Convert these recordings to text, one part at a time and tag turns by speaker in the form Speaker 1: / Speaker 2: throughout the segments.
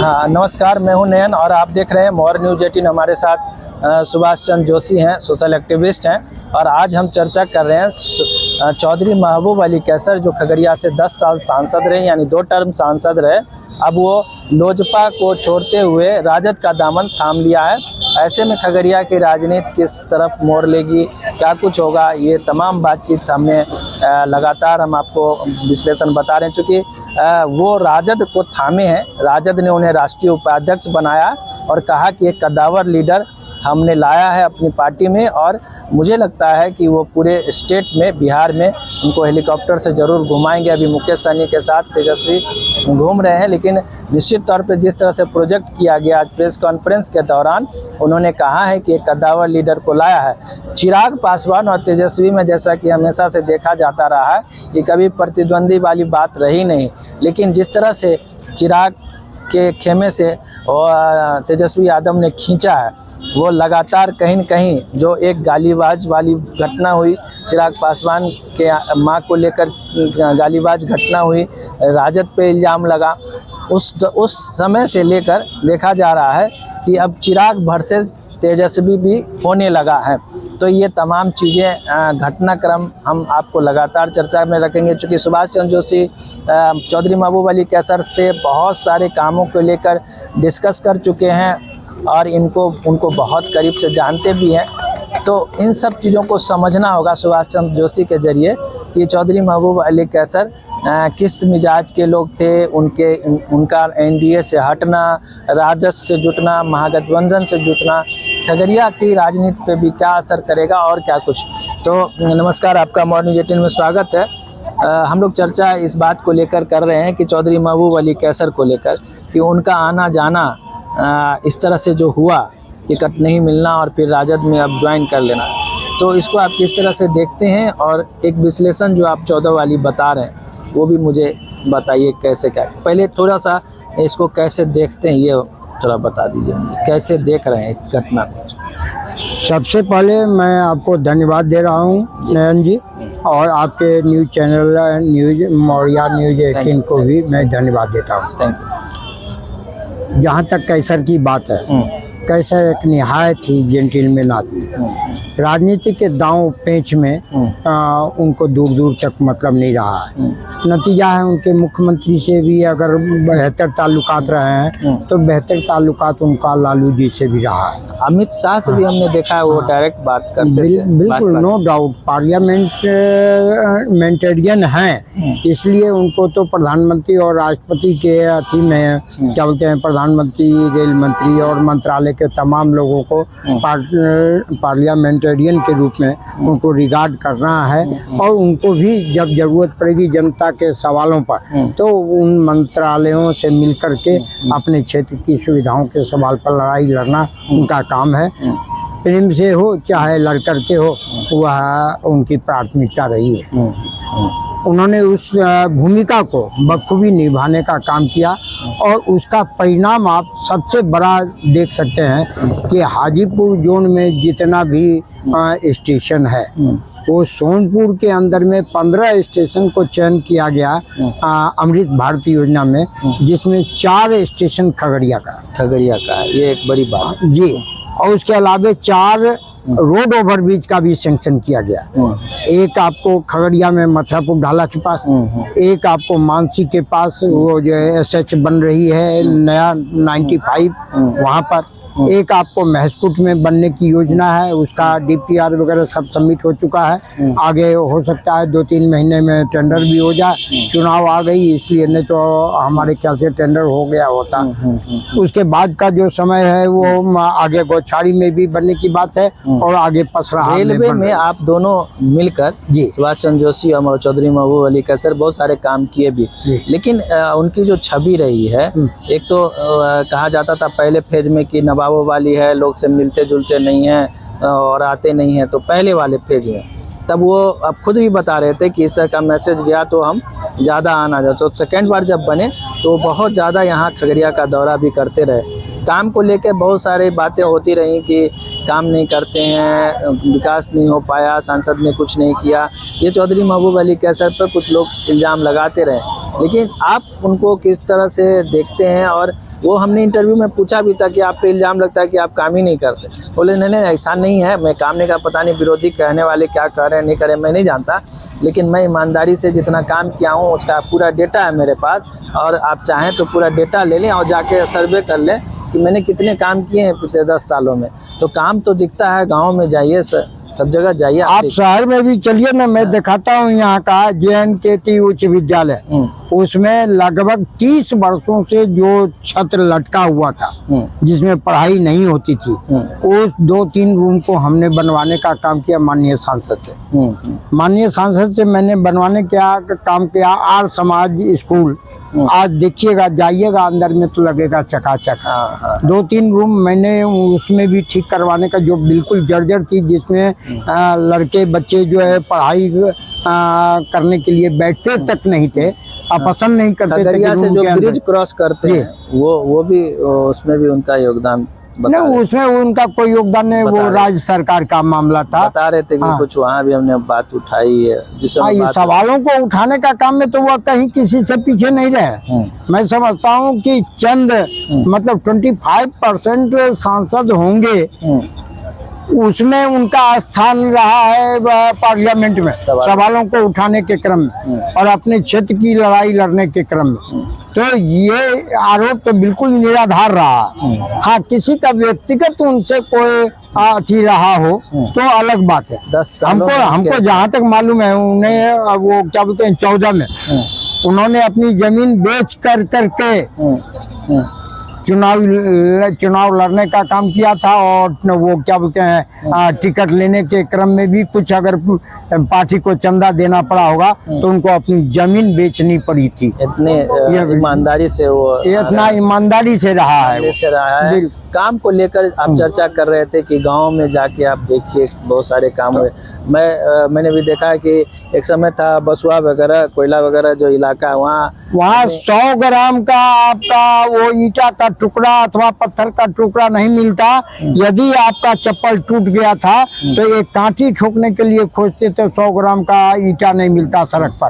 Speaker 1: हाँ नमस्कार, मैं हूं नयन और आप देख रहे हैं मोर न्यूज़ 18। हमारे साथ सुभाष चंद्र जोशी हैं, सोशल एक्टिविस्ट हैं और आज हम चर्चा कर रहे हैं चौधरी महबूब अली कैसर जो खगड़िया से 10 साल सांसद रहे, यानी 2 टर्म सांसद रहे। अब वो लोजपा को छोड़ते हुए राजद का दामन थाम लिया है। ऐसे में खगड़िया की राजनीति किस तरफ मोड़ लेगी, क्या कुछ होगा, ये तमाम बातचीत हमें लगातार हम आपको विश्लेषण बता रहे हैं। चूँकि वो राजद को थामे हैं, राजद ने उन्हें राष्ट्रीय उपाध्यक्ष बनाया और कहा कि एक कद्दावर लीडर हमने लाया है अपनी पार्टी में, और मुझे लगता है कि वो पूरे स्टेट में, बिहार में उनको हेलीकॉप्टर से ज़रूर घुमाएंगे। अभी मुकेश सहनी के साथ तेजस्वी घूम रहे हैं, लेकिन निश्चित तौर पे जिस तरह से प्रोजेक्ट किया गया आज प्रेस कॉन्फ्रेंस के दौरान, उन्होंने कहा है कि एक कद्दावर लीडर को लाया है। चिराग पासवान और तेजस्वी में जैसा कि हमेशा से देखा जाता रहा है कि कभी प्रतिद्वंदी वाली बात रही नहीं, लेकिन जिस तरह से चिराग के खेमे से और तेजस्वी यादव ने खींचा है, वो लगातार कहीं न कहीं जो एक गालीबाज वाली घटना हुई, चिराग पासवान के मां को लेकर गालीबाज घटना हुई, राजद पे इल्ज़ाम लगा, उस समय से लेकर देखा जा रहा है कि अब चिराग वर्सेस तेजस्वी भी होने लगा है। तो ये तमाम चीज़ें घटनाक्रम हम आपको लगातार चर्चा में रखेंगे। चूँकि सुभाष चंद्र जोशी चौधरी महबूब अली कैसर से बहुत सारे कामों को लेकर डिस्कस कर चुके हैं और उनको बहुत करीब से जानते भी हैं। तो इन सब चीज़ों को समझना होगा सुभाष चंद्र जोशी के ज़रिए कि चौधरी महबूब अली कैसर किस मिजाज के लोग थे, उनका एनडीए से हटना, राजद से जुटना, महागठबंधन से जुटना खगड़िया की राजनीति पे भी क्या असर करेगा और क्या कुछ। तो नमस्कार, आपका मोर न्यूज़ 18 में स्वागत है। हम लोग चर्चा इस बात को लेकर कर रहे हैं कि चौधरी महबूब अली कैसर को लेकर कि उनका आना जाना इस तरह से जो हुआ, टिकट नहीं मिलना और फिर राजद में अब ज्वाइन कर लेना, तो इसको आप किस तरह से देखते हैं, और एक विश्लेषण जो आप 14 वाली बता रहे हैं वो भी मुझे बताइए कैसे, क्या पहले थोड़ा सा इसको कैसे देखते हैं ये थोड़ा बता दीजिए, कैसे देख रहे हैं इस घटना को।
Speaker 2: सबसे पहले मैं आपको धन्यवाद दे रहा हूं नयन जी, और आपके न्यूज़ चैनल मोरिया न्यूज़ 18 को भी मैं धन्यवाद देता हूं।
Speaker 1: Thank you.
Speaker 2: जहां तक कैसर की बात है, कैसर एक निहायत ही जेंटलमैन आदमी, राजनीति के दांव पेंच में उनको दूर दूर तक मतलब नहीं रहा है। नतीजा है उनके मुख्यमंत्री से भी अगर बेहतर ताल्लुकात रहे हैं तो बेहतर ताल्लुकात उनका लालू जी से भी रहा है।
Speaker 1: अमित शाह से भी हमने देखा है वो डायरेक्ट बात करते थे।
Speaker 2: बिल्कुल, नो डाउट पार्लियामेंटेरियन हैं, इसलिए उनको तो प्रधानमंत्री और राष्ट्रपति के अथी में क्या बोलते हैं, प्रधानमंत्री, रेल मंत्री और मंत्रालय के तमाम लोगों को पार्लियामेंटेरियन के रूप में उनको रिगार्ड करना है, और उनको भी जब जरूरत पड़ेगी जनता के सवालों पर तो उन मंत्रालयों से मिलकर के अपने क्षेत्र की सुविधाओं के सवाल पर लड़ाई लड़ना उनका काम है। प्रेम से हो चाहे लड़कर के हो, वह उनकी प्राथमिकता रही है। उन्होंने उस भूमिका को बखूबी निभाने का काम किया, और उसका परिणाम आप सबसे बड़ा देख सकते हैं कि हाजीपुर जोन में जितना भी स्टेशन है, वो सोनपुर के अंदर में 15 स्टेशन को चयन किया गया अमृत भारत योजना में, जिसमें 4 स्टेशन खगड़िया का है।
Speaker 1: ये एक बड़ी बात
Speaker 2: जी। और उसके अलावा 4 रोड ओवरब्रिज का भी सैंक्शन किया गया। एक आपको खगड़िया में मथुरापुर ढाला के पास, एक आपको मानसी के पास वो जो SH बन रही है नया 95 वहाँ पर, एक आपको महसकुट में बनने की योजना है, उसका DPR वगैरह सब सबमिट हो चुका है। आगे हो सकता है 2-3 महीने में टेंडर भी हो जाए, चुनाव आ गई इसलिए, नहीं तो हमारे ख्याल से टेंडर हो गया होता। उसके बाद का जो समय है वो आगे गोछाड़ी में भी बनने की बात है, और आगे पसराहा
Speaker 1: रेलवे में आप दोनों मिलकर
Speaker 2: जी,
Speaker 1: सुभाष चंद्र जोशी और चौधरी महबूब अली कैसर बहुत सारे काम किए भी, लेकिन उनकी जो छवि रही है, एक तो कहा जाता था पहले फेज में कि नवाबों वाली है, लोग से मिलते जुलते नहीं हैं और आते नहीं हैं, तो पहले वाले फेज में तब वो अब खुद भी बता रहे थे कि इस का मैसेज गया तो हम ज़्यादा आना जाए। तो सेकेंड बार जब बने तो बहुत ज़्यादा यहाँ खगड़िया का दौरा भी करते रहे। काम को लेकर बहुत सारी बातें होती रही कि काम नहीं करते हैं, विकास नहीं हो पाया, सांसद ने कुछ नहीं किया। ये चौधरी महबूब अली कैसर पर कुछ लोग इल्ज़ाम लगाते रहे। लेकिन आप उनको किस तरह से देखते हैं? और वो हमने इंटरव्यू में पूछा भी था कि आप पे इल्ज़ाम लगता है कि आप काम ही नहीं करते। बोले नहीं नहीं ऐसा नहीं है, मैं काम नहीं कर, पता नहीं विरोधी कहने वाले क्या कह रहे हैं नहीं करें मैं नहीं जानता, लेकिन मैं ईमानदारी से जितना काम किया हूँ उसका पूरा डेटा है मेरे पास, और आप चाहें तो पूरा डेटा ले लें और जाके सर्वे कर लें कि मैंने कितने काम किए हैं पिछले 10 सालों में। तो काम तो दिखता है, गाँव में जाइए, सब जगह जाइए,
Speaker 2: आप शहर में भी चलिए ना, मैं दिखाता हूँ यहाँ का JNKT उच्च विद्यालय, उसमें लगभग 30 वर्षों से जो छत्र लटका हुआ था जिसमें पढ़ाई नहीं होती थी, उस 2-3 रूम को हमने बनवाने का काम किया माननीय सांसद से। माननीय सांसद से मैंने बनवाने का काम किया। आर्य समाज स्कूल आज देखिएगा, जाइएगा अंदर में तो लगेगा चकाचक। 2-3 रूम मैंने उसमें भी ठीक करवाने का, जो बिल्कुल जर्जर थी, जिसमें लड़के बच्चे जो है पढ़ाई करने के लिए बैठते तक नहीं थे, पसंद नहीं करते थे कि
Speaker 1: से जो ब्रिज क्रॉस करते हैं वो भी उसमें भी उनका योगदान
Speaker 2: नहीं, उसमें उनका कोई योगदान नहीं, वो राज्य सरकार का मामला था।
Speaker 1: बता रहे थे कि कुछ वहाँ भी हमने बात उठाई है,
Speaker 2: सवालों को उठाने का काम में तो वह कहीं किसी से पीछे नहीं रहे। मैं समझता हूँ कि चंद मतलब 25% सांसद होंगे, उसमें उनका स्थान रहा है पार्लियामेंट में सवालों को उठाने के क्रम में और अपने क्षेत्र की लड़ाई लड़ने के क्रम में। तो ये आरोप तो बिल्कुल निराधार रहा। हाँ, किसी का व्यक्तिगत उनसे कोई अति रहा हो तो अलग बात है।
Speaker 1: 10
Speaker 2: हमको जहाँ तक मालूम है, उन्हें वो क्या बोलते हैं 14 में उन्होंने अपनी जमीन बेच कर करके चुनाव लड़ने का काम किया था, और वो क्या बोलते हैं टिकट लेने के क्रम में भी कुछ अगर पार्टी को चंदा देना पड़ा होगा तो उनको अपनी जमीन बेचनी पड़ी थी।
Speaker 1: इतने ईमानदारी से वो
Speaker 2: इतना ईमानदारी से रहा है।
Speaker 1: काम को लेकर आप चर्चा कर रहे थे कि गांव में जाके आप देखिए बहुत सारे काम हुए। मैंने भी देखा है कि एक समय था बसुआ वगैरह, कोयला वगैरह जो इलाका है, वहाँ 100 ग्राम का आपका वो ईंटा का टुकड़ा अथवा पत्थर का टुकड़ा नहीं मिलता। यदि आपका चप्पल टूट गया था तो एक कांटी ठोकने के लिए खोजते तो 100 ग्राम का ईंटा नहीं मिलता सड़क पर।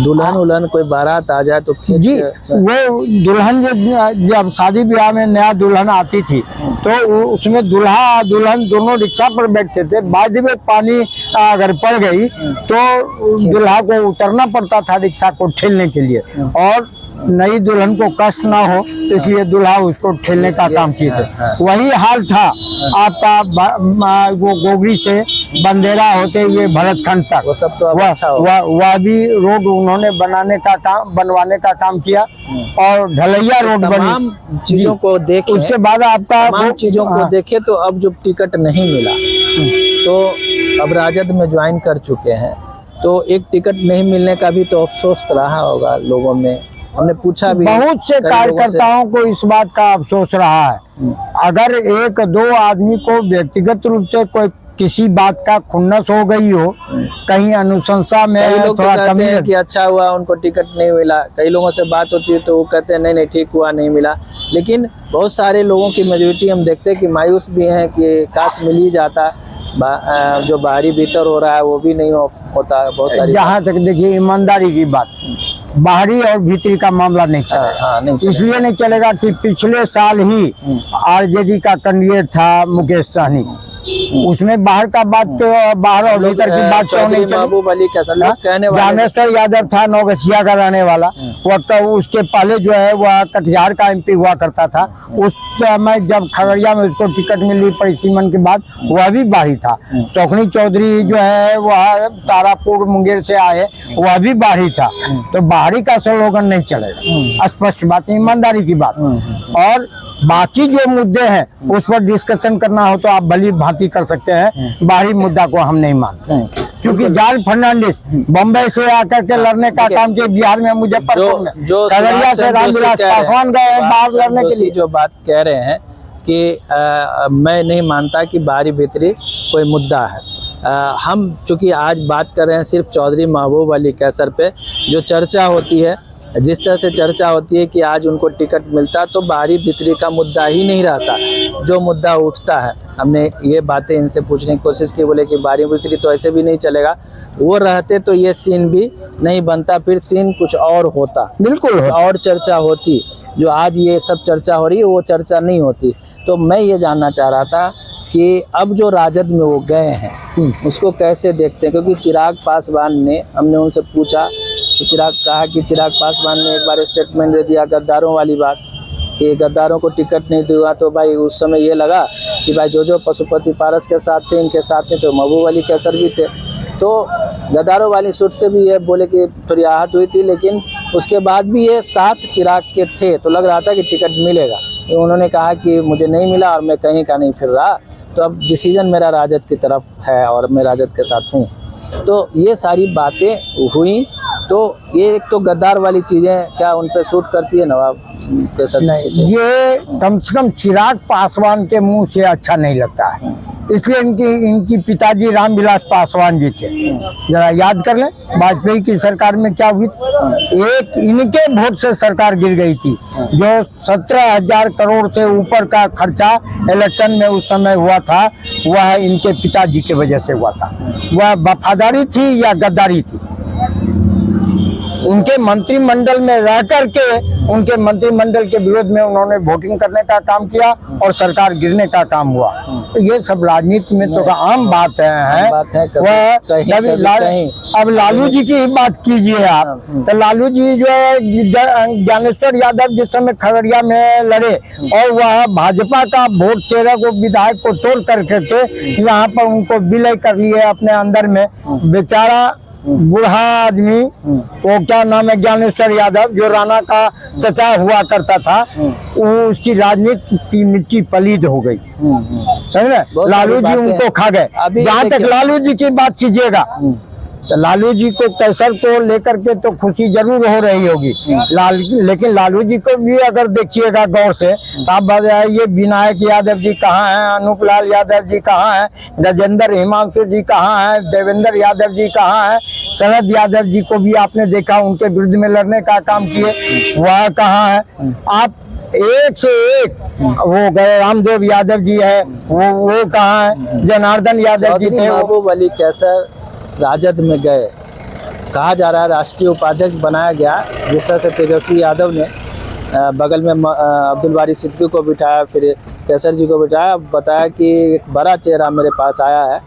Speaker 1: दुल्हन कोई बारात आ जाए तो
Speaker 2: जी, वो दुल्हन जब शादी ब्याह में नया दुल्हन आती थी तो उसमें दूल्हा दुल्हन दोनों रिक्शा पर बैठते थे। बाद में पानी अगर पड़ गई तो दूल्हा को उतरना पड़ता था रिक्शा को ठेलने के लिए, और नई दुल्हन को कष्ट ना हो इसलिए दूल्हा उसको ठेलने का काम किए थे। वही हाल था आपका वो गोगरी से बंदेरा होते हुए भरतखंड तक,
Speaker 1: वो सब तो
Speaker 2: वह भी रोड उन्होंने बनवाने का काम किया, और ढलैया रोड बनी।
Speaker 1: चीजों को देखे,
Speaker 2: उसके बाद आपका
Speaker 1: चीजों को देखे तो अब जो टिकट नहीं मिला तो अब राजद में ज्वाइन कर चुके हैं, तो एक टिकट नहीं मिलने का भी तो अफसोस रहा होगा लोगों में। हमने पूछा भी,
Speaker 2: बहुत से कार्यकर्ताओं को इस बात का अफसोस रहा है। अगर 1-2 आदमी को व्यक्तिगत रूप से कोई किसी बात का खुन्नस हो गई हो, कहीं अनुशंसा में
Speaker 1: लोग तो कहते हैं कि अच्छा हुआ उनको टिकट नहीं मिला। कई लोगों से बात होती है तो वो कहते हैं नहीं ठीक हुआ नहीं मिला, लेकिन बहुत सारे लोगों की मेजोरिटी हम देखते हैं कि मायूस भी हैं कि काश मिल ही जाता। जो बाहरी भीतर हो रहा है वो भी नहीं होता। बहुत सारी
Speaker 2: जहाँ तक देखिए ईमानदारी की बात, बाहरी और भीतरी का मामला नहीं चलेगा। इसलिए नहीं चलेगा कि पिछले साल ही RJD का कैंडिडेट था मुकेश सहनी, उसमें बाहर का बात बाहर और भीतर की बात क्यों नहीं चली। ज्ञानेश्वर यादव था नौगछिया का रहने वाला, वह उसके पहले जो है वह कटिहार का MP हुआ करता था। उस समय जब खगड़िया में उसको टिकट मिली परिसीमन के बाद, वह भी बाहरी था। शौखनी चौधरी जो है वह तारापुर मुंगेर से आए, वह भी बाहरी था। तो बाहरी का स्लोगन नहीं चलेगा, स्पष्ट बात, ईमानदारी की बात। और बाकी जो मुद्दे हैं उस पर डिस्कशन करना हो तो आप भली भांति कर सकते हैं, बाहरी मुद्दा को हम नहीं मानते। क्योंकि जॉर्ज फर्नांडिस बम्बई से आकर के लड़ने का काम किया बिहार में, मुजफ्फरपुर में, खगड़िया से रामविलास पासवान गए बाहर लड़ने के लिए।
Speaker 1: जो बात कह रहे हैं कि मैं नहीं मानता कि बाहरी भीतरी कोई मुद्दा है। हम चूंकि आज बात कर रहे हैं सिर्फ चौधरी महबूब अली कैसर पे, जो चर्चा होती है जिस तरह से चर्चा होती है कि आज उनको टिकट मिलता तो बाहरी भीतरी का मुद्दा ही नहीं रहता, जो मुद्दा उठता है। हमने ये बातें इनसे पूछने की कोशिश की, बोले कि बाहरी भीतरी तो ऐसे भी नहीं चलेगा, वो रहते तो ये सीन भी नहीं बनता, फिर सीन कुछ और होता,
Speaker 2: बिल्कुल
Speaker 1: और चर्चा होती। जो आज ये सब चर्चा हो रही है वो चर्चा नहीं होती। तो मैं ये जानना चाह रहा था कि अब जो राजद में वो गए हैं उसको कैसे देखते हैं, क्योंकि चिराग पासवान ने, हमने उनसे पूछा कि चिराग पासवान ने एक बार स्टेटमेंट दे दिया गद्दारों वाली बात कि गद्दारों को टिकट नहीं दूंगा। तो भाई उस समय ये लगा कि भाई जो पशुपति पारस के साथ थे इनके साथ में तो महबूब अली कैसर भी थे, तो गद्दारों वाली सूट से भी ये बोले कि थोड़ी आहत हुई थी, लेकिन उसके बाद भी ये साथ चिराग के थे तो लग रहा था कि टिकट मिलेगा। तो उन्होंने कहा कि मुझे नहीं मिला और मैं कहीं का नहीं फिर रहा, तो अब डिसीजन मेरा राजद की तरफ है और मैं राजद के साथ हूँ। तो ये सारी बातें हुई, तो ये एक तो गद्दार वाली चीज़ें क्या उन पे सूट करती है नवाब कैसर?
Speaker 2: नहीं, ये कम से कम चिराग पासवान के मुंह से अच्छा नहीं लगता है, इसलिए इनकी पिताजी रामविलास पासवान जी थे। जरा याद कर लें वाजपेयी की सरकार में क्या हुई थी, एक इनके वोट से सरकार गिर गई थी। जो 17,000 करोड़ से ऊपर का खर्चा इलेक्शन में उस समय हुआ था वह इनके पिताजी की वजह से हुआ था। वह वफादारी थी या गद्दारी थी? उनके मंत्रिमंडल में रह करके उनके मंत्रिमंडल के विरोध में उन्होंने वोटिंग करने का काम किया और सरकार गिरने का काम हुआ। तो ये सब राजनीति में तो आम बात है। अब लालू जी की बात कीजिए आप, तो लालू जी जो है ज्ञानेश्वर यादव जिस समय खगड़िया में लड़े और वह भाजपा का वोट 13 को विधायक को तोड़ करके यहाँ पर उनको विलय कर लिए अपने अंदर में। बेचारा बूढ़ा आदमी, वो क्या नाम है, ज्ञानेश्वर यादव, जो राणा का चचा हुआ करता था, वो उसकी राजनीति की मिट्टी पलीद हो गई। समझ रहे? लालू जी उनको खा गए। जहाँ तक लालू जी की बात कीजिएगा तो लालू जी को कैसर को लेकर के तो खुशी जरूर हो रही होगी, लेकिन लालू जी को भी अगर देखिएगा गौर से तो आप बताइए विनायक यादव जी कहाँ हैं, अनूप लाल यादव जी कहाँ हैं, गजेंद्र हिमांशु जी कहाँ हैं, देवेंद्र यादव जी कहाँ हैं, शरद यादव जी को भी आपने देखा उनके विरुद्ध में लड़ने का काम किए, वह कहाँ है? आप एक से एक वो गए, रामदेव यादव जी है वो कहाँ है, जनार्दन यादव जी थे।
Speaker 1: महबूब अली कैसर राजद में गए, कहा जा रहा है राष्ट्रीय उपाध्यक्ष बनाया गया, जिस तरह से तेजस्वी यादव ने बगल में अब्दुल बारी सिद्दीकी को बिठाया, फिर कैसर जी को बिठाया, बताया कि एक बड़ा चेहरा मेरे पास आया है।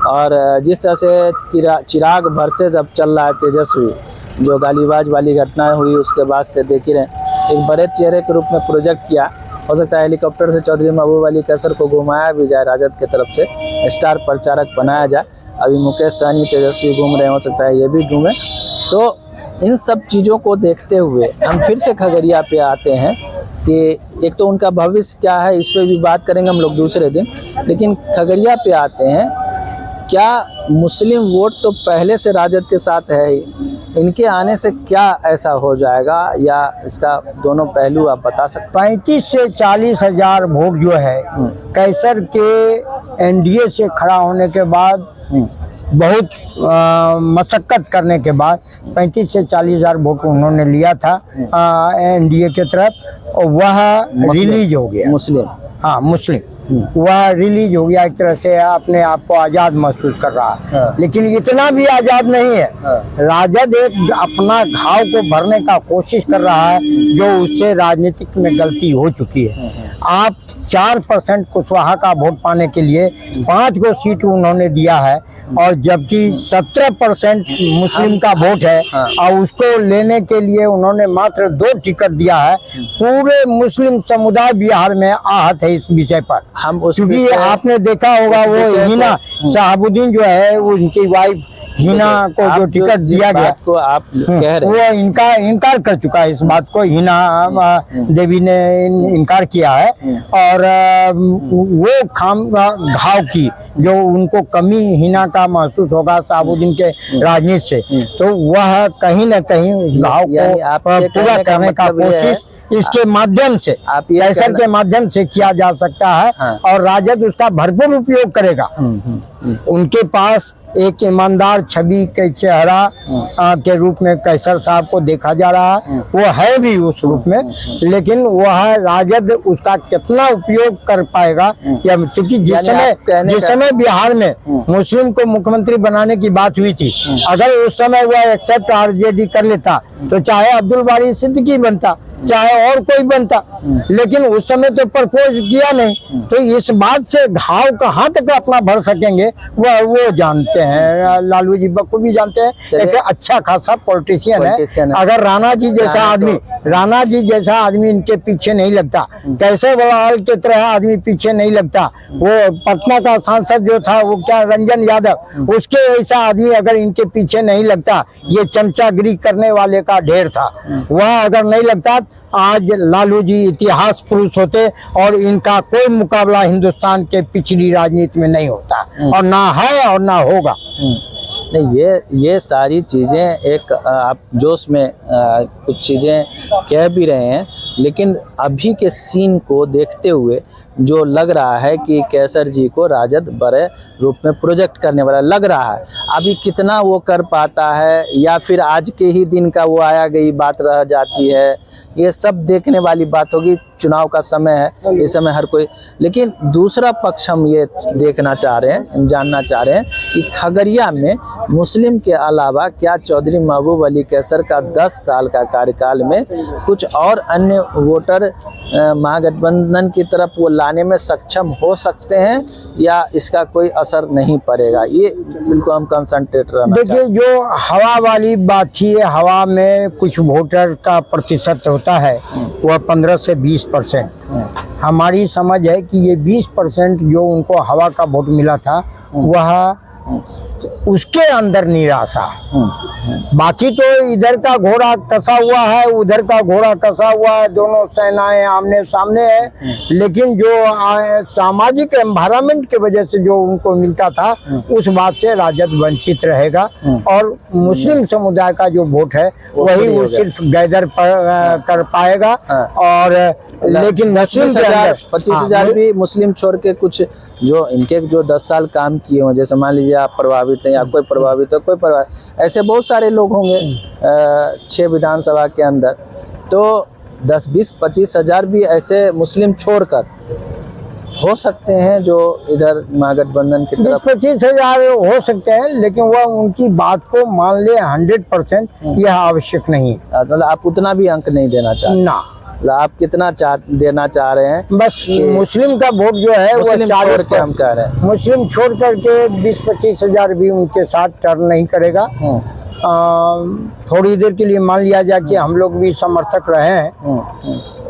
Speaker 1: और जिस तरह से चिराग वर्सेस अब चल रहा है तेजस्वी, जो गालीबाज वाली घटनाएं हुई उसके बाद से देख ही रहे, एक बड़े चेहरे के रूप में प्रोजेक्ट किया। हो सकता है हेलीकॉप्टर से चौधरी महबूब अली कैसर को घुमाया भी जाए, राजद की तरफ से स्टार प्रचारक बनाया जाए। अभी मुकेश सहनी तेजस्वी घूम रहे हैं, हो सकता है ये भी घूमे। तो इन सब चीज़ों को देखते हुए हम फिर से खगड़िया पे आते हैं कि एक तो उनका भविष्य क्या है, इस पर भी बात करेंगे हम लोग दूसरे दिन, लेकिन खगड़िया पे आते हैं। क्या मुस्लिम वोट तो पहले से राजद के साथ है ही, इनके आने से क्या ऐसा हो जाएगा, या इसका दोनों पहलू आप बता सकते?
Speaker 2: 35 से 40 हजार वोट जो है कैसर के एनडीए से खड़ा होने के बाद, बहुत मशक्कत करने के बाद 35 से 40 हजार वोट उन्होंने लिया था एनडीए के तरफ, और वह रिलीज हो गया। मुस्लिम वह रिलीज हो गया, एक तरह से अपने आप को आज़ाद महसूस कर रहा है। लेकिन इतना भी आज़ाद नहीं है। राजद एक अपना घाव को भरने का कोशिश कर रहा है, जो उससे राजनीतिक में गलती हो चुकी है। आप 4% कुशवाहा का वोट पाने के लिए 5 को सीट उन्होंने दिया है, और जबकि 17% मुस्लिम का वोट है और उसको लेने के लिए उन्होंने मात्र 2 टिकट दिया है। पूरे मुस्लिम समुदाय बिहार में आहत है इस विषय पर। क्योंकि आपने देखा होगा वो हिना शहाबुद्दीन जो है, वो उनकी वाइफ हिना को जो टिकट दिया गया
Speaker 1: को आप कह रहे
Speaker 2: वो इनकार कर चुका है। इस बात को हिना देवी ने इनकार किया है, और वो घाव की जो उनको कमी हिना का महसूस होगा शहाबुद्दीन के राजनीति से, तो वह कहीं न कहीं उस घाव को पूरा करने का कोशिश इसके माध्यम से, कैसर के माध्यम से किया जा सकता है। और राजद उसका भरपूर उपयोग करेगा। उनके पास एक ईमानदार छवि के चेहरा के रूप में कैसर साहब को देखा जा रहा है, वो है भी उस रूप में, लेकिन वह राजद उसका कितना उपयोग कर पाएगा या, क्योंकि जिस समय बिहार में मुस्लिम को मुख्यमंत्री बनाने की बात हुई थी, अगर उस समय वह एक्सेप्ट आरजेडी कर लेता तो चाहे अब्दुल बारी सिद्दीकी बनता, चाहे और कोई बनता, लेकिन उस समय तो प्रपोज किया नहीं। तो इस बात से घाव कहाँ तक अपना भर सकेंगे वो जानते हैं, लालू जी बखूबी जानते हैं। एक अच्छा खासा पॉलिटिशियन है। अगर राणा जी जैसा आदमी इनके पीछे नहीं लगता, कैसे बवाल की तरह आदमी पीछे नहीं लगता, वो पटना का सांसद जो था वो क्या रंजन यादव, उसके ऐसा आदमी अगर इनके पीछे नहीं लगता, ये चमचागिरी करने वाले का ढेर था, वह अगर नहीं लगता आज लालू जी इतिहास पुरुष होते और इनका कोई मुकाबला हिंदुस्तान के पिछड़ी राजनीति में नहीं होता, और ना है और ना होगा।
Speaker 1: नहीं, ये सारी चीज़ें एक आप जोश में कुछ चीज़ें कह भी रहे हैं, लेकिन अभी के सीन को देखते हुए जो लग रहा है कि कैसर जी को राजद बड़े रूप में प्रोजेक्ट करने वाला लग रहा है। अभी कितना वो कर पाता है या फिर आज के ही दिन का वो आया गई बात रह जाती है, ये सब देखने वाली बात होगी। चुनाव का समय है, इस समय हर कोई, लेकिन दूसरा पक्ष हम ये देखना चाह रहे हैं, हम जानना चाह रहे हैं कि खगड़िया में मुस्लिम के अलावा क्या चौधरी महबूब अली कैसर का 10 साल का कार्यकाल में कुछ और अन्य वोटर महागठबंधन की तरफ वो लाने में सक्षम हो सकते हैं या इसका कोई असर नहीं पड़ेगा? ये बिल्कुल हम कंसंट्रेट रहना।
Speaker 2: देखिए, जो हवा वाली बात थी, हवा में कुछ वोटर का प्रतिशत होता है वह 15 से 20%। हमारी समझ है कि ये 20% जो उनको हवा का वोट मिला था वह उसके अंदर निराशा, बाकी तो इधर का घोड़ा कसा हुआ है, उधर का घोड़ा कसा हुआ है, दोनों सेनाएं आमने सामने है, लेकिन जो सामाजिक एनवायरनमेंट की वजह से जो उनको मिलता था उस बात से राजद वंचित रहेगा, और मुस्लिम समुदाय का जो वोट है वही वो सिर्फ गैदर कर पाएगा। और लेकिन मुस्लिम
Speaker 1: 25,000 भी मुस्लिम छोड़ के कुछ जो इनके जो 10 साल काम किए हों, जैसे मान लीजिए आप प्रभावित हैं या कोई प्रभावित है, कोई प्रभावित, ऐसे बहुत सारे लोग होंगे 6 विधानसभा के अंदर, तो 10, 20, 25,000 भी ऐसे मुस्लिम छोड़कर हो सकते हैं जो इधर महागठबंधन की तरफ
Speaker 2: 25,000 हो सकते हैं, लेकिन वह उनकी बात को मान ले 100%, यह आवश्यक नहीं है।
Speaker 1: मतलब आप उतना भी अंक नहीं देना चाहते
Speaker 2: ना,
Speaker 1: आप कितना देना चाह रहे हैं?
Speaker 2: बस मुस्लिम का वोट जो है वो
Speaker 1: छोड़ के हम कह रहे हैं,
Speaker 2: मुस्लिम छोड़ करके 20-25,000 भी उनके साथ टर्न नहीं करेगा। थोड़ी देर के लिए मान लिया जाए कि हम लोग भी समर्थक रहे हैं,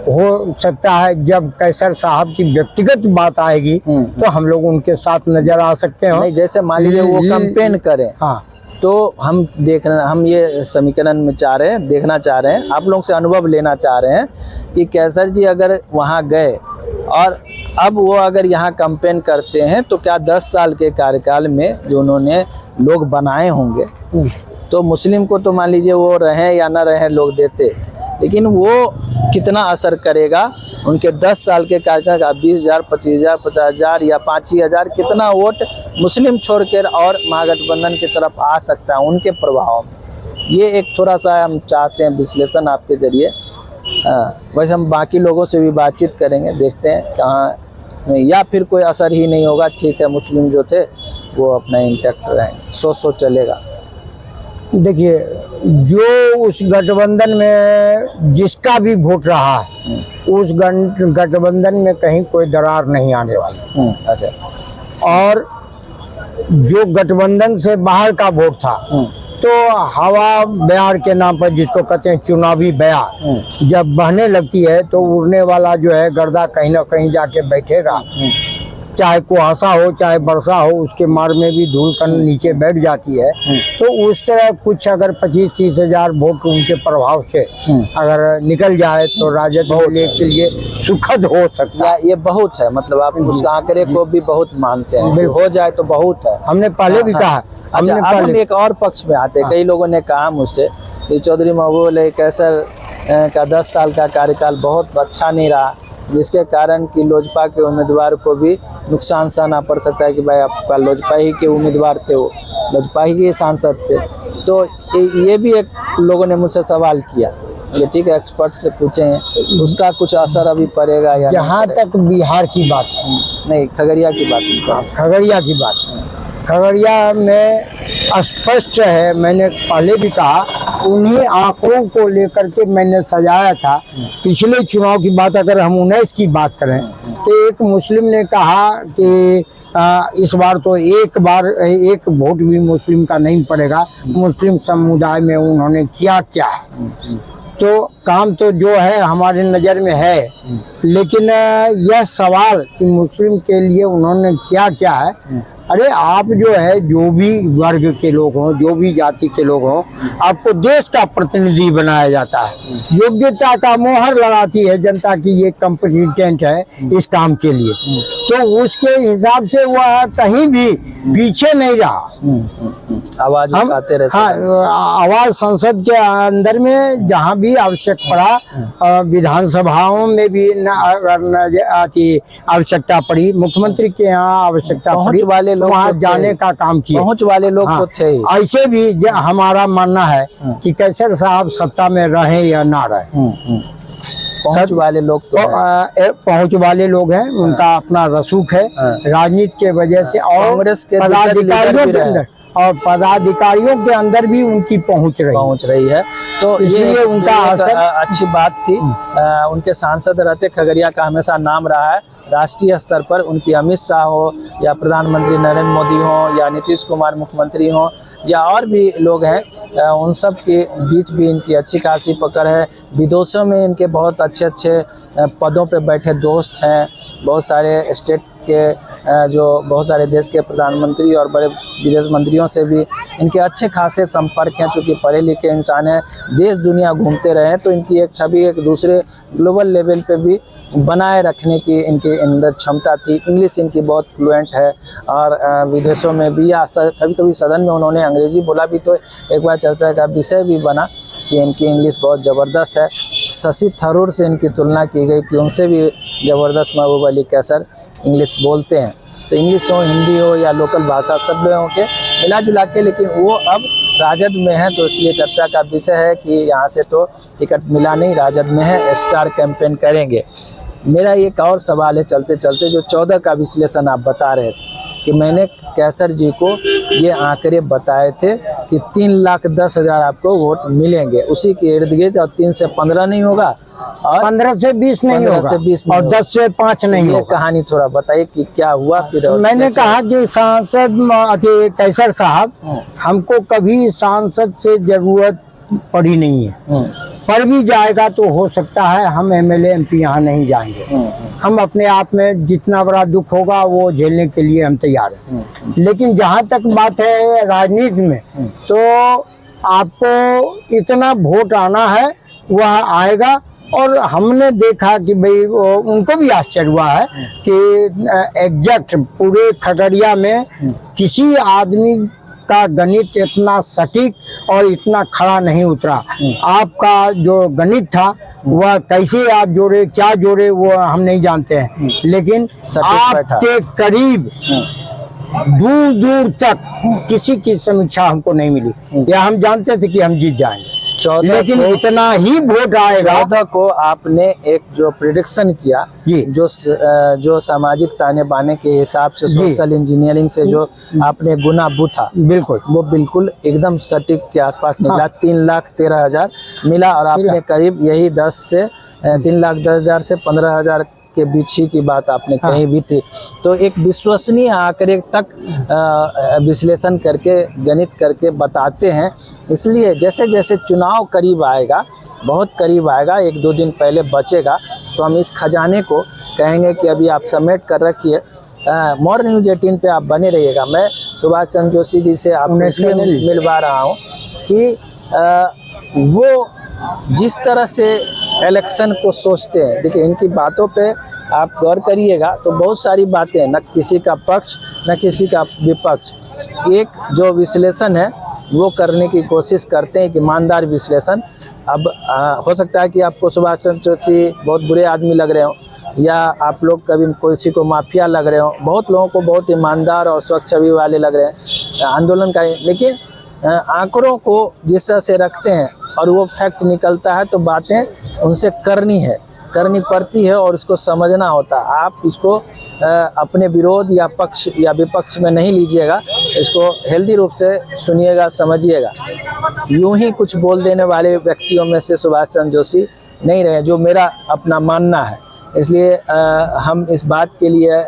Speaker 2: हो सकता है जब कैसर साहब की व्यक्तिगत बात आएगी तो हम लोग उनके साथ नजर आ सकते हैं।
Speaker 1: नहीं, जैसे मान लीजिए वो कैंपेन करें, हाँ, तो हम ये समीकरण में देखना चाह रहे हैं, आप लोगों से अनुभव लेना चाह रहे हैं कि कैसर जी अगर वहाँ गए और अब वो अगर यहाँ कैंपेन करते हैं तो क्या 10 साल के कार्यकाल में जो उन्होंने लोग बनाए होंगे, तो मुस्लिम को तो मान लीजिए वो रहें या ना रहें लोग देते, लेकिन वो कितना असर करेगा उनके 10 साल के कार्यकाल का? 20,000, 25,000, 50,000 या 5,000 कितना वोट मुस्लिम छोड़कर और महागठबंधन की तरफ आ सकता है उनके प्रभाव में? ये एक थोड़ा सा हम चाहते हैं विश्लेषण आपके जरिए। वैसे हम बाकी लोगों से भी बातचीत करेंगे, देखते हैं कहाँ, या फिर कोई असर ही नहीं होगा, ठीक है, मुस्लिम जो थे वो अपना इंटैक्ट रहेंगे, सोच चलेगा।
Speaker 2: देखिए, जो उस गठबंधन में जिसका भी वोट रहा है उस गठबंधन में कहीं कोई दरार नहीं आने वाली।
Speaker 1: अच्छा,
Speaker 2: और जो गठबंधन से बाहर का वोट था तो हवा बयार के नाम पर, जिसको कहते हैं चुनावी बयार, जब बहने लगती है तो उड़ने वाला जो है गर्दा कहीं ना कहीं जाके बैठेगा, चाहे कुहासा हो चाहे वर्षा हो, उसके मार में भी धूल कण नीचे बैठ जाती है। तो उस तरह कुछ अगर 25-30 हजार वोट उनके प्रभाव से अगर निकल जाए तो राजद के लिए सुखद हो सकता है।
Speaker 1: ये बहुत है, मतलब आप उस आंकड़े को भी बहुत मानते हैं, हो जाए तो बहुत है।
Speaker 2: हमने पहले भी कहा।
Speaker 1: अच्छा, अब हम एक और पक्ष में आते हैं। कई लोगों ने कहा मुझसे कि चौधरी महबूब अली कैसर का 10 साल का कार्यकाल बहुत अच्छा नहीं रहा, जिसके कारण कि लोजपा के उम्मीदवार को भी नुकसान सहना पड़ सकता है कि भाई आपका लोजपा ही के उम्मीदवार थे वो, भाजपा के सांसद थे। तो ये भी एक लोगों ने मुझसे सवाल किया, ये ठीक है एक्सपर्ट से पूछें उसका कुछ असर अभी पड़ेगा या
Speaker 2: जहाँ तक बिहार की बात है,
Speaker 1: नहीं, खगड़िया की बात नहीं।
Speaker 2: खगड़िया की बात है, खगड़िया में स्पष्ट है, मैंने पहले भी कहा, उन्हीं आंकड़ों को लेकर के मैंने सजाया था। पिछले चुनाव की बात अगर हम 19 की बात करें तो एक मुस्लिम ने कहा कि इस बार तो एक वोट भी मुस्लिम का नहीं पड़ेगा। मुस्लिम समुदाय में उन्होंने किया क्या? तो काम तो जो है हमारे नज़र में है, लेकिन यह सवाल कि मुस्लिम के लिए उन्होंने क्या क्या है, अरे आप जो है जो भी वर्ग के लोग हों, जो भी जाति के लोग हों, आपको देश का प्रतिनिधि बनाया जाता है। योग्यता का मोहर लगाती है जनता की ये कॉम्पिटेंट है इस काम के लिए, तो उसके हिसाब से वह कहीं भी पीछे नहीं रहा।
Speaker 1: आवाज उठाते रहते।
Speaker 2: हाँ, आवाज संसद के अंदर में जहाँ भी आवश्यक पड़ा, विधानसभाओं में भी आवश्यकता पड़ी, मुख्यमंत्री के यहाँ आवश्यकता पड़ी, वहाँ जाने का काम किया।
Speaker 1: पहुंच वाले लोग तो थे।
Speaker 2: ऐसे भी हमारा मानना है कि कैसर साहब सत्ता में रहे या ना रहे,
Speaker 1: पहुंच वाले लोग तो
Speaker 2: पहुंच वाले लोग हैं, उनका अपना रसूख है राजनीति के वजह से, और
Speaker 1: कांग्रेस के
Speaker 2: पदाधिकारियों के अंदर के अंदर भी उनकी पहुंच रही
Speaker 1: है। तो
Speaker 2: इसलिए उनका
Speaker 1: अच्छी बात थी। उनके सांसद रहते, खगड़िया का हमेशा नाम रहा है राष्ट्रीय स्तर पर। उनकी अमित शाह हो या प्रधानमंत्री नरेंद्र मोदी हो या नीतीश कुमार मुख्यमंत्री हो या और भी लोग हैं, उन सब के बीच भी इनकी अच्छी खासी पकड़ है। विदेशों में इनके बहुत अच्छे अच्छे पदों पे बैठे दोस्त हैं। बहुत सारे स्टेट के जो बहुत सारे देश के प्रधानमंत्री और बड़े विदेश मंत्रियों से भी इनके अच्छे खासे संपर्क हैं। चूँकि पढ़े लिखे इंसान हैं, देश दुनिया घूमते रहे हैं, तो इनकी एक छवि एक दूसरे ग्लोबल लेवल पे भी बनाए रखने की इनके अंदर क्षमता थी। इंग्लिश इनकी बहुत फ्लुएंट है और विदेशों में भी, या कभी कभी सदन में उन्होंने अंग्रेजी बोला भी, तो एक बार चर्चा का विषय भी बना कि इनकी इंग्लिश बहुत ज़बरदस्त है। शशि थरूर से इनकी तुलना की गई कि उनसे भी ज़बरदस्त महबूब अली कैसर इंग्लिश बोलते हैं। तो इंग्लिश हो, हिंदी हो या लोकल भाषा, सब में के मिला जुला के, लेकिन वो अब राजद में है, तो इसलिए चर्चा का विषय है कि यहाँ से तो टिकट मिला नहीं, राजद में है, स्टार कैंपेन करेंगे। मेरा एक और सवाल है चलते चलते, जो 14 का विश्लेषण आप बता रहे थे कि मैंने कैसर जी को ये आंकड़े बताए थे कि 3,10,000 आपको वोट मिलेंगे, उसी के इर्द गिर्द, और 3 से 15 नहीं होगा और
Speaker 2: 15 से 20 नहीं होगा,
Speaker 1: 15 से 20
Speaker 2: और 10 से 5 नहीं होगा।
Speaker 1: कहानी थोड़ा बताइए कि क्या हुआ फिर।
Speaker 2: मैंने कहा कि सांसद कैसर साहब, हमको कभी सांसद से जरूरत पड़ी नहीं है, पर भी जाएगा तो हो सकता है हम एमएलए एमपी यहाँ नहीं जाएंगे। हम अपने आप में जितना बड़ा दुख होगा वो झेलने के लिए हम तैयार हैं। लेकिन जहाँ तक बात है राजनीति में, तो आपको इतना वोट आना है, वह आएगा। और हमने देखा कि भाई उनको भी आश्चर्य हुआ है कि एग्जैक्ट पूरे खगड़िया में किसी आदमी का गणित इतना सटीक और इतना खड़ा नहीं उतरा। आपका जो गणित था वह कैसे आप जोड़े, क्या जोड़े, वो हम नहीं जानते हैं, लेकिन आपके करीब दूर दूर तक किसी की समीक्षा हमको नहीं मिली, या हम जानते थे कि हम जीत जाएंगे, लेकिन इतना ही वोट आएगा।
Speaker 1: 14 को आपने एक जो प्रिडिक्शन किया, जो सामाजिक ताने बाने के हिसाब से, सोशल इंजीनियरिंग से जो आपने गुना बूथा, बिल्कुल वो बिल्कुल एकदम सटीक के आसपास निकला। 3,13,000 मिला और आपने करीब यही 3,10,000 से 15,000 के बीच ही की बात आपने कहीं भी थी। तो एक विश्वसनीय आंकड़े तक विश्लेषण करके, गणित करके बताते हैं। इसलिए जैसे जैसे चुनाव करीब आएगा, बहुत करीब आएगा, 1-2 दिन पहले बचेगा, तो हम इस खजाने को कहेंगे कि अभी आप समेट कर रखिए। मॉर्निंग न्यूज़ 18 पे आप बने रहिएगा। मैं सुभाष चंद्र जोशी जी से आपने मिलवा रहा हूँ कि वो जिस तरह से इलेक्शन को सोचते हैं, देखिए इनकी बातों पे आप गौर करिएगा तो बहुत सारी बातें हैं, न किसी का पक्ष न किसी का विपक्ष। एक जो विश्लेषण है वो करने की कोशिश करते हैं कि ईमानदार विश्लेषण। अब हो सकता है कि आपको सुभाष चंद्र जोशी बहुत बुरे आदमी लग रहे हो, या आप लोग कभी किसी को माफिया लग रहे हो, बहुत लोगों को बहुत ईमानदार और स्वच्छ छवि वाले लग रहे हैं आंदोलनकारी, लेकिन आंकड़ों को जिस तरह से रखते हैं और वो फैक्ट निकलता है तो बातें उनसे करनी पड़ती है और इसको समझना होता है। आप इसको अपने विरोध या पक्ष या विपक्ष में नहीं लीजिएगा, इसको हेल्दी रूप से सुनिएगा, समझिएगा। यूं ही कुछ बोल देने वाले व्यक्तियों में से सुभाष चंद्र जोशी नहीं रहे, जो मेरा अपना मानना है। इसलिए हम इस बात के लिए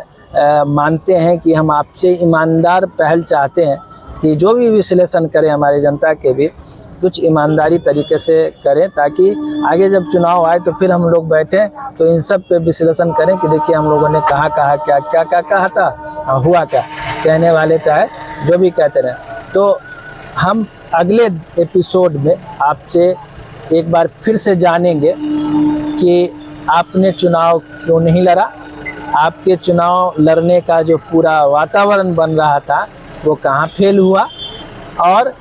Speaker 1: मानते हैं कि हम आपसे ईमानदार पहल चाहते हैं कि जो भी विश्लेषण करें हमारी जनता के बीच कुछ ईमानदारी तरीके से करें, ताकि आगे जब चुनाव आए तो फिर हम लोग बैठें तो इन सब पे विश्लेषण करें कि देखिए हम लोगों ने कहा क्या कहा था, हुआ क्या, कहने वाले चाहे जो भी कहते रहें। तो हम अगले एपिसोड में आपसे एक बार फिर से जानेंगे कि आपने चुनाव क्यों नहीं लड़ा, आपके चुनाव लड़ने का जो पूरा वातावरण बन रहा था वो कहाँ फेल हुआ, और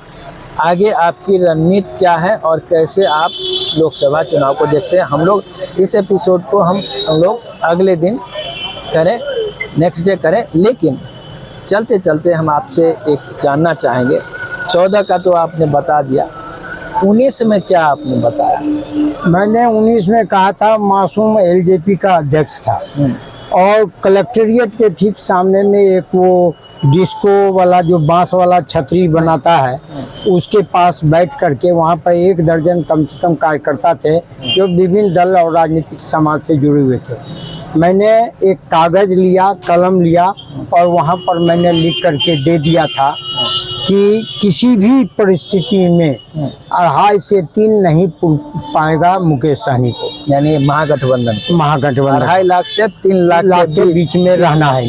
Speaker 1: आगे आपकी रणनीति क्या है और कैसे आप लोकसभा चुनाव को देखते हैं। हम लोग इस एपिसोड को हम लोग अगले दिन करें, नेक्स्ट डे करें, लेकिन चलते चलते हम आपसे एक जानना चाहेंगे। 14 का तो आपने बता दिया, 19 में क्या आपने बताया?
Speaker 2: मैंने 19 में कहा था मासूम एलजेपी का अध्यक्ष था, और कलेक्टेरिएट के ठीक सामने में एक वो डिस्को वाला जो बांस वाला छतरी बनाता है उसके पास बैठ करके वहाँ पर 1 दर्जन कम से कम कार्यकर्ता थे जो विभिन्न दल और राजनीतिक समाज से जुड़े हुए थे। मैंने एक कागज़ लिया, कलम लिया और वहाँ पर मैंने लिख करके दे दिया था कि किसी भी परिस्थिति में 2.5 से 3 नहीं पाएगा मुकेश सहनी को,
Speaker 1: यानी महागठबंधन 2.5 लाख से 3 लाख
Speaker 2: के बीच में रहना है,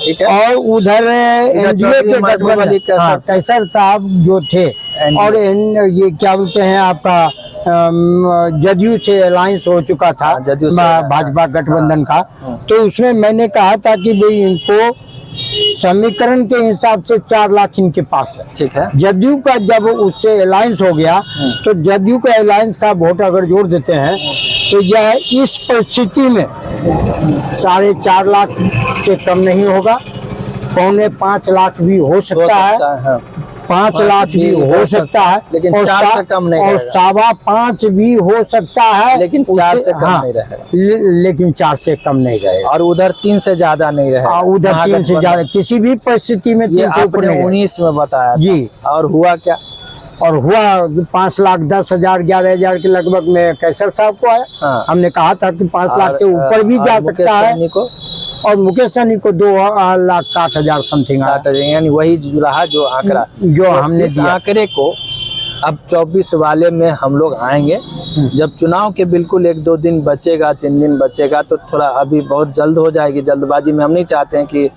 Speaker 1: ठीक है।
Speaker 2: और उधर एनडीए के गठबंधन कैसर साहब जो थे, और ये क्या बोलते हैं आपका जदयू से अलायंस हो चुका था भाजपा गठबंधन का, तो उसमें मैंने कहा था कि भाई इनको समीकरण के हिसाब से 4 लाख इनके पास है, ठीक है। जदयू का जब उससे अलायंस हो गया तो जदयू का अलायंस का वोट अगर जोड़ देते हैं तो यह इस परिस्थिति में 4.5 लाख से कम नहीं होगा, 4.25 लाख भी हो सकता है, 5 लाख भी हो सकता है,
Speaker 1: लेकिन 4 से कम नहीं,
Speaker 2: और 5.25 भी हो सकता है,
Speaker 1: लेकिन 4 से कम नहीं रहेगा,
Speaker 2: लेकिन 4 से कम नहीं रहेगा,
Speaker 1: और उधर 3 से ज्यादा नहीं रहेगा,
Speaker 2: उधर 3 से ज्यादा किसी भी परिस्थिति में 3 से ऊपर नहीं।
Speaker 1: 19 में बताया
Speaker 2: जी,
Speaker 1: और हुआ क्या?
Speaker 2: और हुआ 5,10,000 11,000 के लगभग में कैसर साहब को आया। हमने कहा था कि 5 लाख से ऊपर भी जा सकता है, और मुकेश सहनी को 2,60,000 समथिंग,
Speaker 1: यानी वही रहा जो आंकड़ा
Speaker 2: जो हमने
Speaker 1: इस आंकड़े को अब 24 वाले में हम लोग आएंगे, जब चुनाव के बिल्कुल 1-2 दिन बचेगा, 3 दिन बचेगा, तो थोड़ा अभी बहुत जल्द हो जाएगी, जल्दबाजी में हम नहीं चाहते हैं कि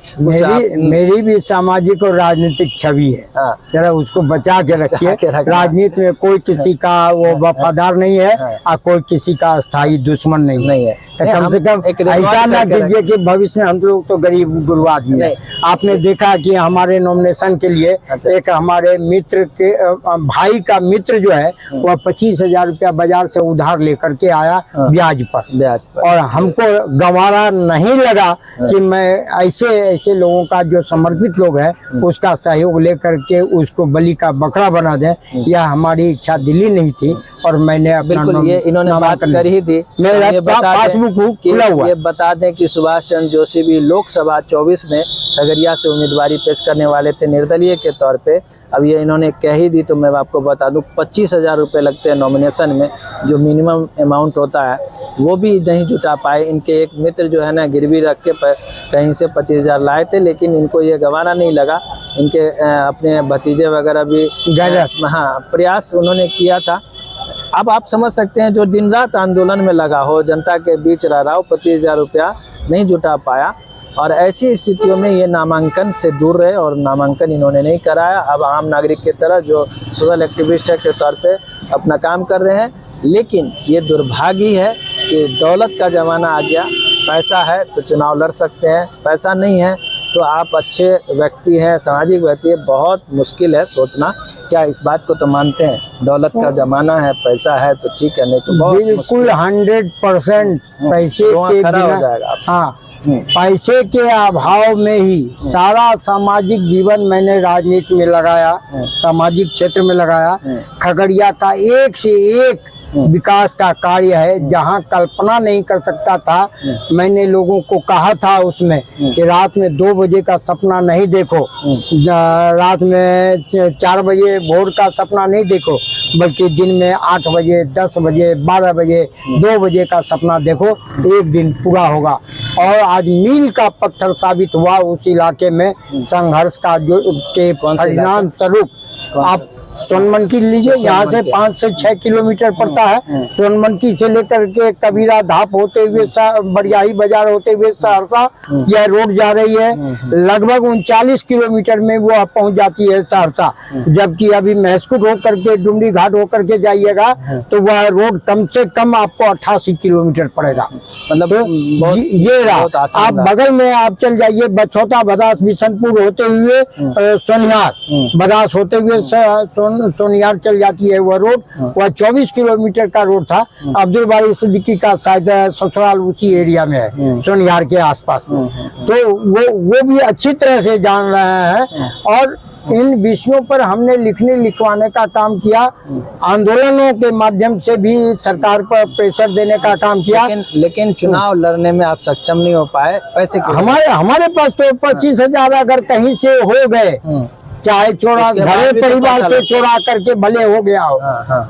Speaker 2: मेरी भी सामाजिक और राजनीतिक छवि है, जरा उसको बचा के रखिए। राजनीति में कोई किसी का वो वफादार नहीं है और कोई किसी का स्थायी दुश्मन नहीं है, तो कम से कम ऐसा ना कीजिए कि भविष्य में हम लोग तो गरीब गुरबा आदमी है। आपने देखा कि हमारे नॉमिनेशन के लिए एक हमारे मित्र के भाई का मित्र जो है वह 25,000 रुपया बाजार से उधार लेकर के आया ब्याज पर, और हमको गंवारा नहीं लगा कि मैं ऐसे लोगों का जो समर्पित लोग हैं उसका सहयोग लेकर के उसको बलि का बकरा बना दें। यह हमारी इच्छा दिली नहीं थी, और मैंने
Speaker 1: बिल्कुल ये इन्होंने बात कर ही दी।
Speaker 2: मेरा पासबुक खुला हुआ।
Speaker 1: ये बता दें कि सुभाष चंद्र जोशी भी लोकसभा 24 में खगड़िया से उम्मीदवारी पेश करने वाले थे निर्दलीय के तौर पे। अब ये इन्होंने कह ही दी तो मैं आपको बता दूं 25,000 रुपये लगते हैं नॉमिनेशन में, जो मिनिमम अमाउंट होता है वो भी नहीं जुटा पाए। इनके एक मित्र जो है ना गिरवी रख के कहीं से 25,000 लाए थे, लेकिन इनको ये गंवारा नहीं लगा। इनके अपने भतीजे वगैरह भी प्रयास उन्होंने किया था। अब आप समझ सकते हैं जो दिन रात आंदोलन में लगा हो, जनता के बीच रह रहा हो, 25,000 रुपया नहीं जुटा पाया, और ऐसी स्थितियों में ये नामांकन से दूर रहे और नामांकन इन्होंने नहीं कराया। अब आम नागरिक की तरह जो सोशल एक्टिविस्ट के तौर पे अपना काम कर रहे हैं, लेकिन ये दुर्भाग्य है कि दौलत का ज़माना आ गया। पैसा है तो चुनाव लड़ सकते हैं, पैसा नहीं है तो आप अच्छे व्यक्ति हैं, सामाजिक व्यक्ति है, बहुत मुश्किल है सोचना। क्या इस बात को तो मानते हैं? दौलत का जमाना है, पैसा है तो ठीक है, नहीं तो बहुत
Speaker 2: बिल्कुल 100% पैसे
Speaker 1: रोआ
Speaker 2: के
Speaker 1: खड़ा हो
Speaker 2: बिना,
Speaker 1: जाएगा आपसे।
Speaker 2: हाँ, पैसे के अभाव में ही सारा सामाजिक जीवन मैंने राजनीति में लगाया, सामाजिक क्षेत्र में लगाया। खगड़िया का एक से एक विकास का कार्य है, जहां कल्पना नहीं कर सकता था। मैंने लोगों को कहा था उसमें कि रात में 2 बजे का सपना नहीं देखो, रात में 4 बजे भोर का सपना नहीं देखो, बल्कि दिन में 8 बजे, 10 बजे, 12 बजे, 2 बजे का सपना देखो, एक दिन पूरा होगा। और आज मील का पत्थर साबित हुआ उस इलाके में संघर्ष का जो के परिणाम स्वरूप। आप सोनमनकी लीजिए, यहाँ से 5 से 6 किलोमीटर पड़ता है। सोनमनकी से लेकर के कबीरा धाप होते हुए बरियाही बाजार होते हुए सहरसा यह रोड जा रही है। लगभग 39 किलोमीटर में वो पहुंच जाती है सहरसा। जबकि अभी महसकुट होकर के डुमरी घाट होकर के जाइएगा तो वह रोड कम से कम आपको 88 किलोमीटर पड़ेगा। मतलब तो ये रहा। आप बगल में आप चल जाइए, बछौता बदास बिशनपुर होते हुए सोनिहार बदास होते हुए सोनिहार चल जाती है वह रोड। वह 24 किलोमीटर का रोड था। अब्दुल बारी सिद्दीकी का शायद ससुराल उसी एरिया में है, सोनिहार के आसपास में। तो वो भी अच्छी तरह से जान रहे हैं। और इन विषयों पर हमने लिखवाने का काम किया, आंदोलनों के माध्यम से भी सरकार पर प्रेशर देने का काम किया।
Speaker 1: लेकिन चुनाव लड़ने में आप सक्षम नहीं हो पाए, पैसे
Speaker 2: हमारे पास तो 25,000 अगर कहीं से हो गए, चाहे चोरा घरे परिवार से चोरा करके भले हो गया हो,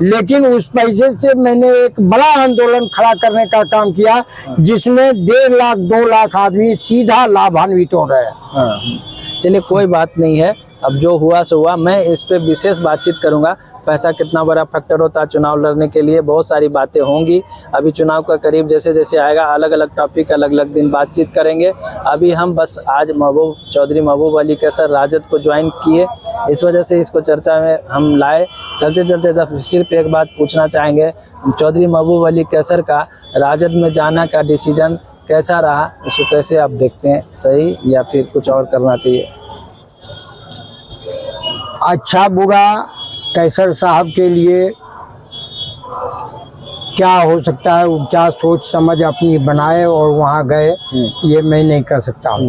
Speaker 2: लेकिन उस पैसे से मैंने एक बड़ा आंदोलन खड़ा करने का काम किया, जिसमें 1.5 लाख 2 लाख आदमी सीधा लाभान्वित हो रहे हैं।
Speaker 1: चलिए कोई बात नहीं है, अब जो हुआ सो हुआ। मैं इस पे विशेष बातचीत करूंगा, पैसा कितना बड़ा फैक्टर होता है चुनाव लड़ने के लिए, बहुत सारी बातें होंगी। अभी चुनाव का करीब जैसे जैसे आएगा, अलग अलग टॉपिक अलग अलग दिन बातचीत करेंगे। अभी हम बस आज चौधरी महबूब अली कैसर राजद को ज्वाइन किए, इस वजह से इसको चर्चा में हम लाए। चलते सिर्फ एक बात पूछना चाहेंगे, चौधरी महबूब अली कैसर का राजद में जाना का डिसीजन कैसा रहा? इसको कैसे आप देखते हैं, सही या फिर कुछ और करना चाहिए?
Speaker 2: अच्छा बुरा कैसर साहब के लिए क्या हो सकता है, वो क्या सोच समझ अपनी बनाए और वहाँ गए, ये मैं नहीं कर सकता हूँ।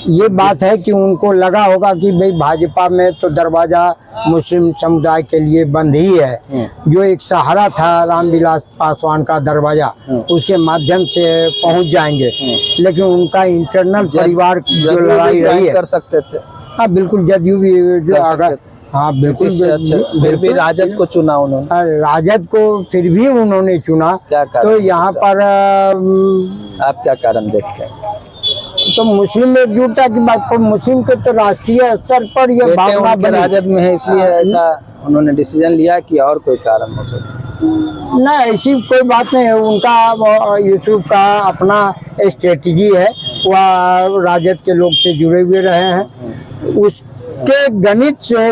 Speaker 2: ये बात है कि उनको लगा होगा कि भाई भाजपा में तो दरवाज़ा मुस्लिम समुदाय के लिए बंद ही है। जो एक सहारा था रामविलास पासवान का दरवाज़ा, उसके माध्यम से पहुँच जाएंगे। लेकिन उनका इंटरनल परिवार जो लड़ाई रही है,
Speaker 1: कर सकते थे।
Speaker 2: हाँ बिल्कुल, जदयू भी जो अगर, हाँ बिल्कुल,
Speaker 1: फिर भी राजद को चुना उन्होंने।
Speaker 2: राजद को फिर भी उन्होंने चुना। तो यहाँ पर
Speaker 1: आप क्या कारण देखते हैं?
Speaker 2: तो मुस्लिम एकजुटता की बात को, मुस्लिम के तो राष्ट्रीय स्तर पर यह भावना बनी,
Speaker 1: राजद में है इसलिए ऐसा उन्होंने डिसीजन लिया कि और कोई कारण हो सकता?
Speaker 2: ना, ऐसी कोई बात नहीं है। उनका यूसुफ का अपना स्ट्रेटजी है, वह राजद के लोग से जुड़े हुए रहे हैं। उसके गणित से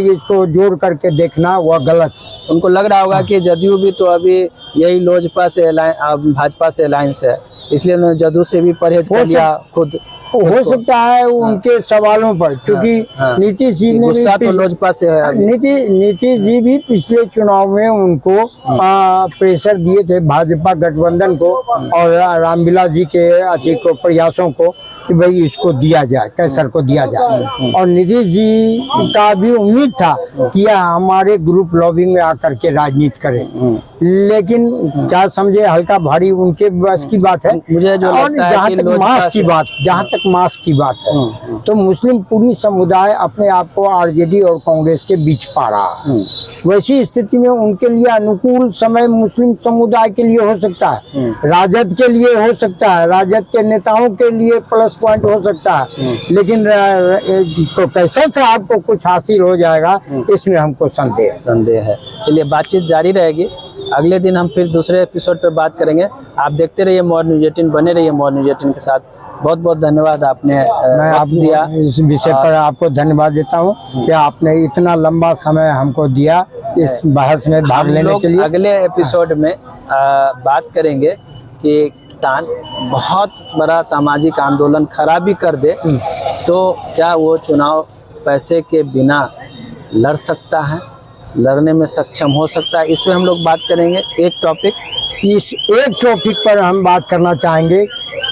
Speaker 2: इसको जोड़ करके देखना वह गलत।
Speaker 1: उनको लग रहा होगा कि जदयू भी तो अभी यही लोजपा से भाजपा से अलायंस है, इसलिए उन्होंने जदयू से भी परहेज कर लिया खुद।
Speaker 2: हो सकता है उनके सवालों पर, क्योंकि नीतीश जी ने भी
Speaker 1: तो लोजपा से है।
Speaker 2: नीतीश जी भी पिछले चुनाव में उनको प्रेशर दिए थे, भाजपा गठबंधन को और रामविलास जी के प्रयासों को, कि भाई इसको दिया जाए, कैसर को दिया जाए। और नीतीश जी का भी उम्मीद था कि हमारे ग्रुप लॉबिंग में आकर के राजनीति करें, लेकिन क्या समझे, हल्का भारी उनके बस की बात है।
Speaker 1: मुझे जो
Speaker 2: और जहाँ तक मास की बात है, तो मुस्लिम पूरी समुदाय अपने आप को आरजेडी और कांग्रेस के बीच पा रहा है। वैसी स्थिति में उनके लिए अनुकूल समय मुस्लिम समुदाय के लिए हो सकता है, राजद के लिए हो सकता है, राजद के नेताओं के लिए प्लस पॉइंट हो सकता है, लेकिन कैसर साहब को कुछ हासिल हो जाएगा इसमें हमको संदेह है।
Speaker 1: चलिए बातचीत जारी रहेगी, अगले दिन हम फिर दूसरे एपिसोड पर बात करेंगे। आप देखते रहिए मोर न्यूज़ 18, बने रहिए मोर न्यूज़ 18 के साथ। बहुत बहुत धन्यवाद, आपने वक्त दिया।
Speaker 2: इस विषय पर आपको धन्यवाद देता हूँ कि आपने इतना लंबा समय हमको दिया इस बहस में भाग लेने के लिए।
Speaker 1: अगले एपिसोड में बात करेंगे कि संतान बहुत बड़ा सामाजिक आंदोलन खड़ा भी कर दे तो क्या वो चुनाव पैसे के बिना लड़ सकता है, लड़ने में सक्षम हो सकता है? इस पे हम लोग बात करेंगे। एक टॉपिक,
Speaker 2: इस एक टॉपिक पर हम बात करना चाहेंगे।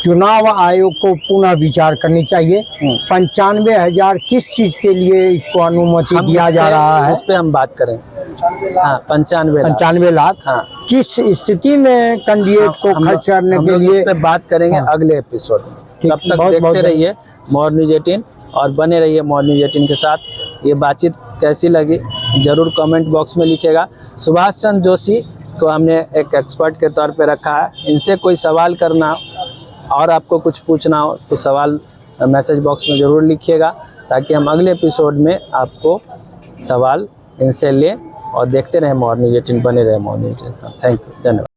Speaker 2: चुनाव आयोग को पुनः विचार करनी चाहिए। 95,000 किस चीज के लिए इसको अनुमति दिया जा रहा है?
Speaker 1: इस पे हम बात करेंगे। हाँ,
Speaker 2: 95 लाख
Speaker 1: हाँ,
Speaker 2: किस स्थिति में कैंडिडेट को खर्च करने के लिए?
Speaker 1: इस पे बात करेंगे अगले एपिसोड में। तब तक देखते रहिए मोर न्यूज 18 और बने रहिए मोर न्यूज 18 के साथ। ये बातचीत कैसी लगी जरूर कमेंट बॉक्स में लिखिएगा। सुभाष चंद्र जोशी को हमने एक एक्सपर्ट के तौर पे रखा है। इनसे कोई सवाल करना और आपको कुछ पूछना हो तो सवाल मैसेज बॉक्स में ज़रूर लिखिएगा, ताकि हम अगले एपिसोड में आपको सवाल इनसे लें। और देखते रहें मोर न्यूज 18, बने रहे मोर न्यूज 18। थैंक यू, धन्यवाद।